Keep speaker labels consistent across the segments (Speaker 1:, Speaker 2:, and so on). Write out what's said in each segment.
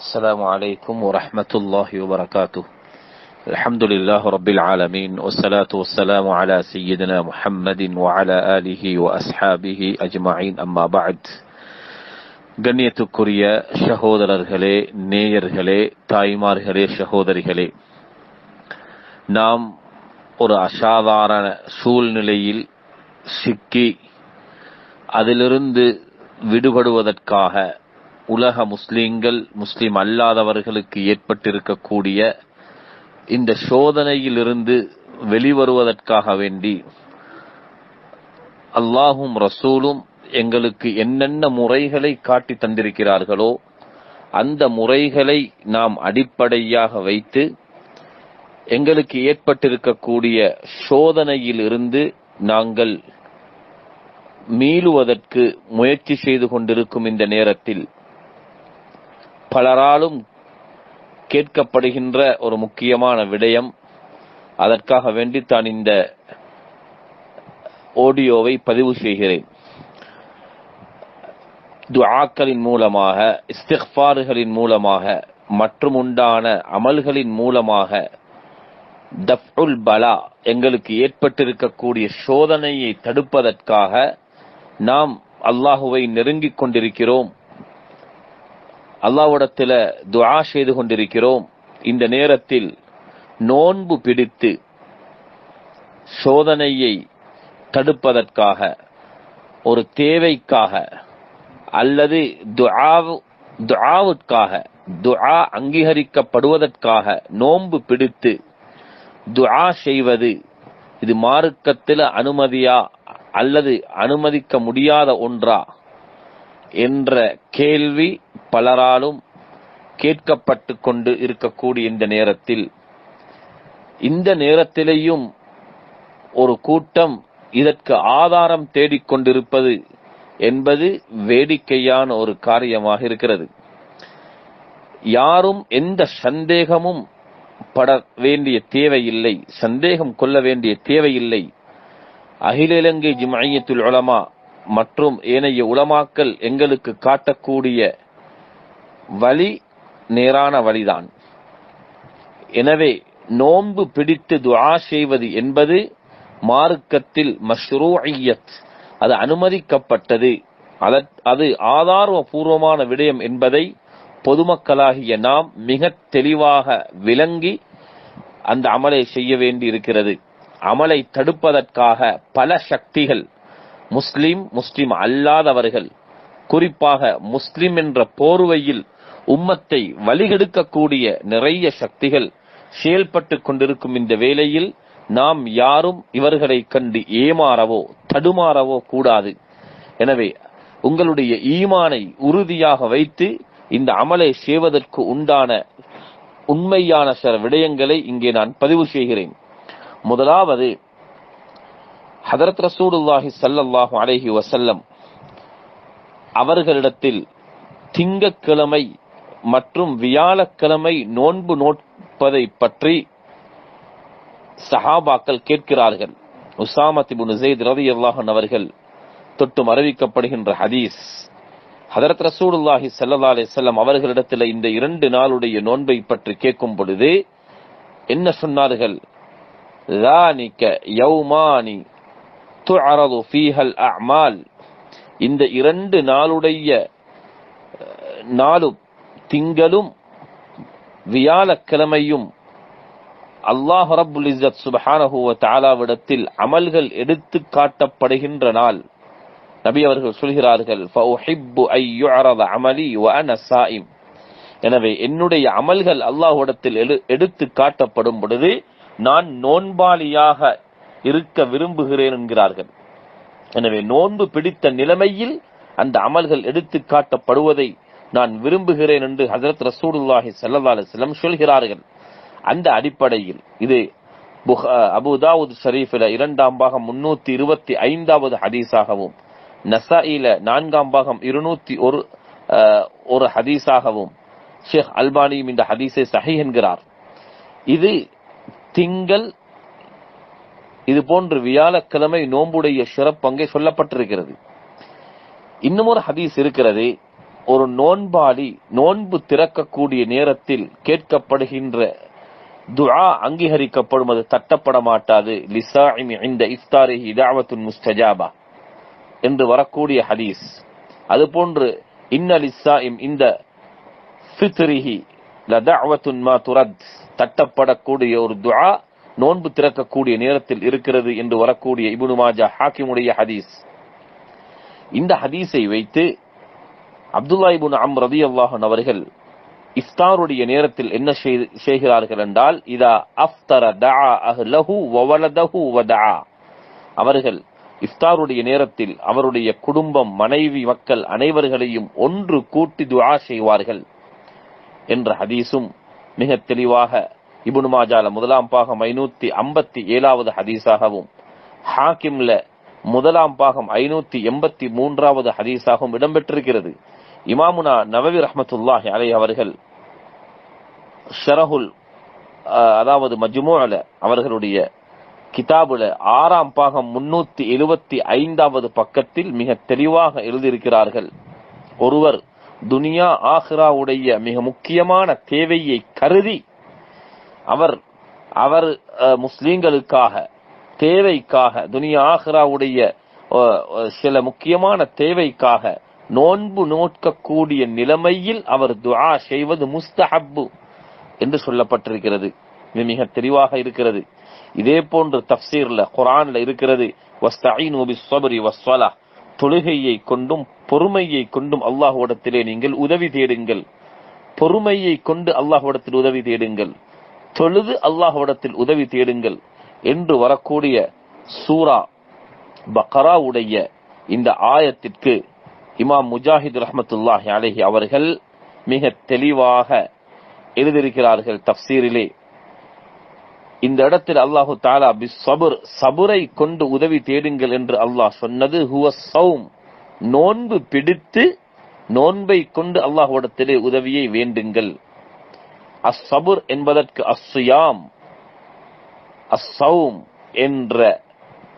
Speaker 1: السلام عليكم ورحمة الله وبركاته. الحمد لله رب العالمين والصلاة والسلام على سيدنا محمد وعلى آله وأصحابه أجمعين أما بعد. கண்ணியத்துக்குரிய சகோதரர்களே, நேயர்களே, தாய்மார்களே, சகோதரிகளே, நாம் ஒரு அசாதாரண சூழ்நிலையில் சிக்கி அதிலிருந்து விடுபடுவதற்காக உலக முஸ்லிம்கள், முஸ்லிம் அல்லாதவர்களுக்கு ஏற்பட்டிருக்கக்கூடிய இந்த சோதனையிலிருந்து வெளிவருவதற்காக வேண்டி அல்லாஹும் ரசூலும் எங்களுக்கு என்னென்ன முறைகளை காட்டி தந்திருக்கிறார்களோ அந்த முறைகளை நாம் அடிப்படையாக வைத்து எங்களுக்கு ஏற்பட்டிருக்கக்கூடிய சோதனையிலிருந்து நாங்கள் மீளுவதற்கு முயற்சி செய்து கொண்டிருக்கும் இந்த நேரத்தில் பலராலும் கேட்கப்படுகின்ற ஒரு முக்கியமான விடயம், அதற்காக வேண்டி தான் இந்த ஆடியோவை பதிவு செய்கிறேன். துஆக்களின் மூலமாக, இஸ்திக்ஃபார்களின் மூலமாக மற்றும் உண்டான அமல்களின் மூலமாக தஃஉல் பலா, எங்களுக்கு ஏற்பட்டிருக்கக்கூடிய சோதனையை தடுப்பதற்காக நாம் அல்லாஹுவை நெருங்கிக் கொண்டிருக்கிறோம், அல்லாஹ்விடத்தில் துஆ செய்து கொண்டிருக்கிறோம். இந்த நேரத்தில் நோன்பு பிடித்து சோதனையை தடுப்பதற்காக, ஒரு தேவைக்காக அல்லது துஆவுக்காக, துஆ அங்கீகரிக்கப்படுவதற்காக நோன்பு பிடித்து துஆ செய்வது இது மார்க்கத்தில் அனுமதியா அல்லது அனுமதிக்க முடியாத ஒன்றா என்ற கேள்வி பலராலும் கேட்கப்பட்டு கொண்டு இருக்கக்கூடிய இந்த நேரத்திலேயும் ஒரு கூட்டம் இதற்கு ஆதாரம் தேடிக்கொண்டிருப்பது என்பது வேடிக்கையான ஒரு காரியமாக இருக்கிறது. யாரும் எந்த சந்தேகமும் பட வேண்டிய தேவையில்லை, சந்தேகம் கொள்ள வேண்டிய தேவையில்லை. அகில இலங்கை ஜம்இய்யத்துல் உலமா மற்றும் ஏனைய உலமாக்கள் எங்களுக்கு காட்டக்கூடிய வழி நேரான வழிதான். எனவே நோன்பு பிடித்து துஆ செய்வது என்பது மார்க்கத்தில் மஷ்ரூஇய்யத், அது அனுமதிக்கப்பட்டது, அது ஆதாரபூர்வமான விடயம் என்பதை பொதுமக்களாகிய நாம் மிக தெளிவாக விளங்கி அந்த அமலை செய்ய வேண்டி இருக்கிறது. அமலை தடுப்பதற்காக பல சக்திகள், முஸ்லிம் அல்லாதவர்கள், குறிப்பாக முஸ்லிம் என்ற போர்வையில் உம்மத்தை வழிகெடுக்கக்கூடிய நிறைய சக்திகள் செயல்பட்டு கொண்டிருக்கும் இந்த வேளையில் நாம் யாரும் இவர்களை கண்டு ஏமாறவோ தடுமாறவோ கூடாது. எனவே உங்களுடைய ஈமானை உறுதியாக வைத்து இந்த அமலை செய்வதற்கு உண்டான உண்மையான சில விடயங்களை இங்கே நான் பதிவு செய்கிறேன். முதலாவது, ஹதரத் ரசூலுல்லாஹி ஸல்லல்லாஹு அலைஹி வஸல்லம் அவர்களிடத்தில் திங்கட்கிழமை மற்றும் வியாழக்கிழமை நோன்பு நோட்பதை பற்றி சஹாபாக்கள் கேட்கிறார்கள். உஸாமத் இப்னு ஸைத் ரலியல்லாஹு அன்ஹு அவர்கள் தொட்டு அறிவிக்கப்படுகின்ற ஹதீஸ், ஹதரத் ரசூலுல்லாஹி ஸல்லல்லாஹு அலைஹி வஸல்லம் அவர்களிடத்தில் இந்த 2 நாளுடைய நோன்பை பற்றி கேட்கும் பொழுது என்ன சொன்னார்கள்? ذَلِكَ يَوْمَانِ تُعْرَضُ فِيهَا الْأَعْمَالُ, இந்த 2 நாளுடைய நாளும் திங்களும் வியாழக்கிழமையும் அல்லாஹ் ரப்புல் இஸ்ஸத் சுப்ஹானஹு வ தஆலாவிடத்தில் அமல்கள் எடுத்து காட்டப்படுகின்ற நாள். நபி அவர்கள் சொல்கிறார்கள், ஃபஉஹிப்பு ஐ யுஅரத அமலி வ அன ஸாயிம், எனவே என்னுடைய அமல்கள் அல்லாஹ்விடத்தில் எடுத்து காட்டப்படும் பொழுது நான் நோன்பாளியாக இருக்க விரும்புகிறேன் என்கிறார்கள். எனவே நோன்பு பிடித்த நிலைமையில் அந்த அமல்கள் எடுத்து காட்டப்படுவதை நான் விரும்புகிறேன் என்று ஹஜரத் ரசூலுல்லாஹி ஸல்லல்லாஹு அலைஹி வஸல்லம் சொல்கிறார்கள். அந்த அடிப்படையில் இது அபூ தாவூத் ஷரீஃபில் 2ஆம் பாகம் 325வது ஹதீஸாகவும், நஸாயில 4ஆம் பாகம் 201 ஹதீஸாகவும் ஷேக் அல்பானியும் இந்த ஹதீஸை சஹீஹ் என்கிறார். இது திங்கள், இது போன்று வியாழக்கிழமை நோன்புடைய சிறப்பு அங்கே சொல்லப்பட்டிருக்கிறது. இன்னும் ஒரு ஹதீஸ் இருக்கிறது, ஒரு நோன்பாளி நோன்பு திறக்கக்கூடிய நேரத்தில் கேட்கப்படுகின்ற துஆ அங்கீகரிக்கப்படும், அது தட்டப்பட மாட்டாது. லிசாஇமி இன்த இஃப்தாரிஹி தஅவத்துன் முஸ்தஜாபா என்று வரக்கூடிய ஹதீஸ். அதுபோன்று இன்ன லிஸ்ஸாயிம் இந்த ஃபித்ரிஹி லதஅவத்துன் மா துரத், தட்டப்படக்கூடிய ஒரு துஆ நோன்பு திறக்கக்கூடிய நேரத்தில் இருக்கிறது என்று வரக்கூடிய இப்னு மாஜா ஹாக்கிமுடைய ஹதீஸ். இந்த ஹதீஸை வைத்து அப்துல்லா இப்னு அம்ர் ரலியல்லாஹு அன்ஹு அவர்கள் இஃப்தாருடைய நேரத்தில் என்ன செய்கிறார்கள் என்றால், இதா அஃப்தர தஆ அஹ்லஹு வ வலதஹு வ தஆ, அவர்கள் இஃப்தாருடைய நேரத்தில் அவருடைய குடும்பம், மனைவி, மக்கள் அனைவர்களையும் ஒன்று கூட்டி துஆ செய்வார்கள் என்ற ஹதீஸும் மிக தெளிவாக இப்னு மாஜால முதலாம் பாகம் 557வது ஹதீஸாகவும், ஹாக்கிம்ல முதலாம் பாகம் 583வது ஹதீஸாகவும் இடம்பெற்றிருக்கிறது. இமாமுனா நவவி ரஹ்மத்துல்லாஹி அலைஹி அவர்கள் ஷரஹுல் அதாவது மஜ்மூஅல அவர்களுடைய கிதாபுல 6ஆம் பாகம் 375வது பக்கத்தில் மிக தெளிவாக எழுதியிருக்கிறார்கள். ஒருவர் துனியா ஆஹிராவுடைய மிக முக்கியமான தேவையை கருதி அவர் முஸ்லிம்களுக்காக தேவைக்காக, துனியா ஆஹிராவுடைய சில முக்கியமான தேவைக்காக நோன்பு நோக்கக்கூடிய நிலைமையில் அவர் துஆ செய்வது முஸ்தஹப்பு என்று சொல்லப்பட்டிருக்கிறது. இது மிக தெளிவாக இருக்கிறது. இதே போன்று தஃப்சீர்ல குர்ஆன்ல இருக்கிறது, வஸ்தஈனு பிஸ்ஸப்ரி வஸ்ஸலாஹ், தொழுகையை கொண்டும் பொறுமையை கொண்டும் அல்லாஹ்விடத்திலே நீங்கள் உதவி தேடுங்கள். பொறுமையை கொண்டு அல்லாஹ்விடத்தில் உதவி தேடுங்கள், தொழுது அல்லாஹ்விடத்தில் உதவி தேடுங்கள் என்று வரக்கூடிய சூரா பக்ராவுடைய இந்த ஆயத்திற்கு இமாம் முஜாஹித் ரஹ்மத்துல்லாஹி அலைஹி அவர்கள் மிக தெளிவாக எழுதியிருக்கிறார்கள் தஃப்சீரிலே. இந்த இடத்தில் அல்லாஹு தஆலா பிஸ்ஸப்ர், சபுரை கொண்டு உதவி தேடுங்கள் என்று அல்லாஹ் சொன்னது ஹுவ ஸௌம், நோன்பு பிடித்து நோன்பை கொண்டு அல்லாஹ்விடத்திலே உதவியை வேண்டுங்கள். அஸ்ஸபுர் என்பதற்கு அஸ்ஸியாம், அஸ்ஸௌம் என்ற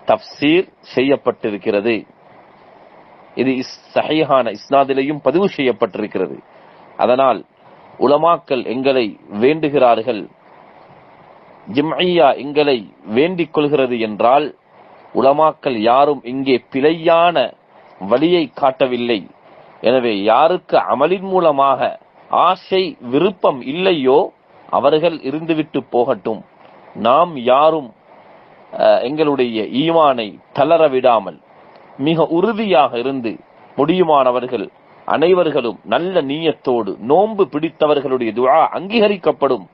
Speaker 1: தஃப்சீர் செய்யப்பட்டிருக்கிறது. இது சஹீஹான இஸ்னாதிலேயும் பதிவு செய்யப்பட்டிருக்கிறது. அதனால் உலமாக்கள் எங்களை வேண்டுகிறார்கள், ஜம்இய்யா எங்களை வேண்டிக் கொள்கிறது என்றால், உலமாக்கள் யாரும் இங்கே பிழையான வழியை காட்டவில்லை. எனவே யாருக்கு அமலின் மூலமாக ஆசை விருப்பம் இல்லையோ அவர்கள் இருந்துவிட்டு போகட்டும். நாம் யாரும் எங்களுடைய ஈமானை தளர விடாமல் மிக உறுதியாக இருந்து, முடியுமானவர்கள் அனைவர்களும் நல்ல நீயத்தோடு நோன்பு பிடித்தவர்களுடைய துஆ அங்கீகரிக்கப்படும்.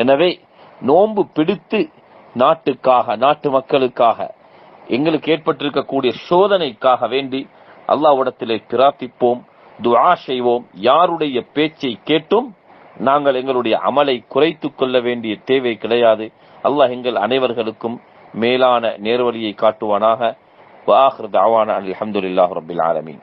Speaker 1: எனவே நோன்பு பிடித்து நாட்டுக்காக, நாட்டு மக்களுக்காக, எங்களுக்கு ஏற்பட்டிருக்கக்கூடிய சோதனைக்காக வேண்டி அல்லாஹ்விடத்திலே பிரார்த்திப்போம், துஆ செய்வோம். யாருடைய பேச்சை கேட்டும் நாங்கள் எங்களுடைய அமலை குறைத்துக் கொள்ள வேண்டிய தேவை கிடையாது. அல்லாஹ் எங்கள் அனைவர்களுக்கும் மேலான நேர்வழியை காட்டுவானாக. வஆகிரு தஅவானா அல்ஹம்துலில்லாஹி ரப்பில் ஆலமீன்.